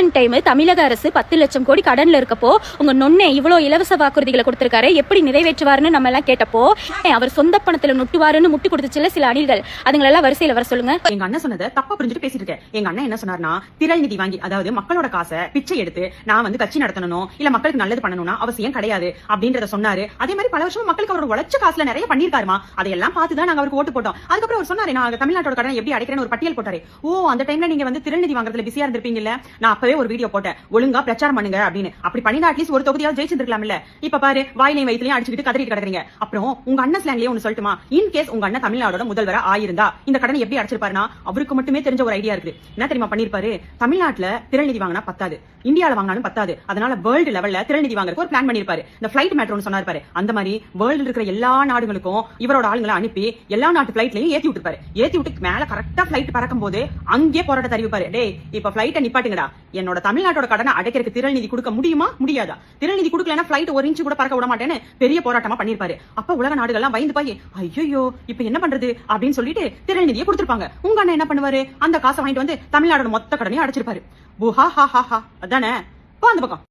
Election time தமிழக அரசு 10 லட்சம் கோடி கடன்ல இருக்கப்போ உங்க நொண்ணே இவ்வளவு இலவச வாக்குறுதிகளை கொடுத்திருக்காரு, எப்படி நிறைவேற்றுவாருன்னு நம்ம எல்லாம் கேட்டப்போ அவர் சொந்த பணத்துல நொட்டுவாருன்னு முட்டு கொடுத்துச்சுல சில அணில்கள், அதுங்களெல்லாம் வரிசையில வர சொல்லுங்க. எங்க அண்ணன் சொன்னதை தப்பா புரிஞ்சுட்டு பேசிட்டு இருக்கேன். எங்க அண்ணன் என்ன சொன்னார்னா, திரள் நிதி வாங்கி, அதாவது மக்களோட காசை பிச்சை எடுத்து நான் வந்து கட்சி நடத்தணும் இல்ல மக்களுக்கு நல்லது பண்ணணும்னா அவசியம் கிடையாது அப்படின்றத சொன்னாரு. அதே மாதிரி பல வருஷம் மக்களுக்கு அவரோட உழைச்ச காசுல நிறைய பண்ணிருக்காருமா. அதையெல்லாம் பார்த்துதான் நாங்க அவருக்கு ஓட்டு போட்டோம். அதுக்கப்புறம் அவர் சொன்னாரு, நான் தமிழ்நாட்டோட கடன் எப்படி அடைக்கிறேன்னு ஒரு பட்டியல் போட்டாரு. ஓ, அந்த டைம்ல நீங்க வந்து திரள் நிதி வாங்குறதுல பிஸியா இருந்திருப்பீங்கல்ல, நான் அப்பவே ஒரு வீடியோ போட்டேன், ஒழுங்கா பிரச்சாரம் பண்ணுங்க அப்படின்னு. அப்படி பண்ணினா அட்லீஸ்ட் ஒரு தொகுதியாவது ஜெயிச்சிருக்கலாம்ல. இப்ப பாரு, வாயிலையும் வயிற்றுலையும் அடிச்சுக்கிட்டு கதறிட்டு கிடக்குறீங்க. அப்புறம் உங்க அண்ணன் ஸ்லாங்லயே ஒன்னு சொல்லட்டுமா, இன் கேஸ் உங்க அண்ணன் தமிழ்நாடோட முதல்வரா ஆயிருந்தா இந்த கடனை எப்படி அடைச்சிருப்பாருன்னா அவருக்கு மட்டுமே தெரிஞ்ச ஒரு ஐடியா இருக்கு. என்ன தெரியுமா பண்ணிருப்பாரு, தமிழ்நாட்டுல திரள் நிதி வாங்கினா பத்தாது, இந்தியால வாங்கினாலும் பத்தாது, அதனால வேர்ல்டு லெவல்ல திரள் நிதி வாங்குறதுக்கு ஒரு பிளான் பண்ணிருப்பாரு. இந்த பிளைட் மேட்ரோன்னு சொன்னாரு பாரு, அந்த மாதிரி வேர்ல்டு இருக்கிற எல்லா நாடுகளுக்கும் இவரோட ஆளுங்களை அனுப்பி எல்லா நாட்டு பிளைட்லயும் ஏத்தி விட்டுருப்பாரு. ஏத்தி விட்டு மேல கரெக்டா பிளைட் பறக்கும் போது அங்கே போராட்ட தெரிவிப்பாரு, டேய் இப்ப பிளைட்டை நிப்பாட்டுங்கடா, என்னோட தமிழ்நாட்டோட கடனை அடைக்கிறதுக்கு திரள் நிதி கொடுக்க முடியுமா முடியாதா, திரள் நிதி கொடுக்கலன்னா பிளைட் ஒரு இன்ச்சு கூட பறக்க விட மாட்டேன்னு பெரிய போராட்டமா பண்ணிருப்பாரு. அப்ப உலக நாடுகள்லாம் பயந்து போய் ஐயோ இப்ப என்ன பண்றது அப்படின்னு சொல்லிட்டு திரள் நிதியை கொடுத்திருப்பாங்க. உங்க அண்ணன் என்ன பண்ணுவாரு, அந்த காசை வாங்கிட்டு வந்து தமிழ்நாடோட மொத்த கடனையும் அடைச்சிருப்பாரு. அதானே அந்த பக்கம்.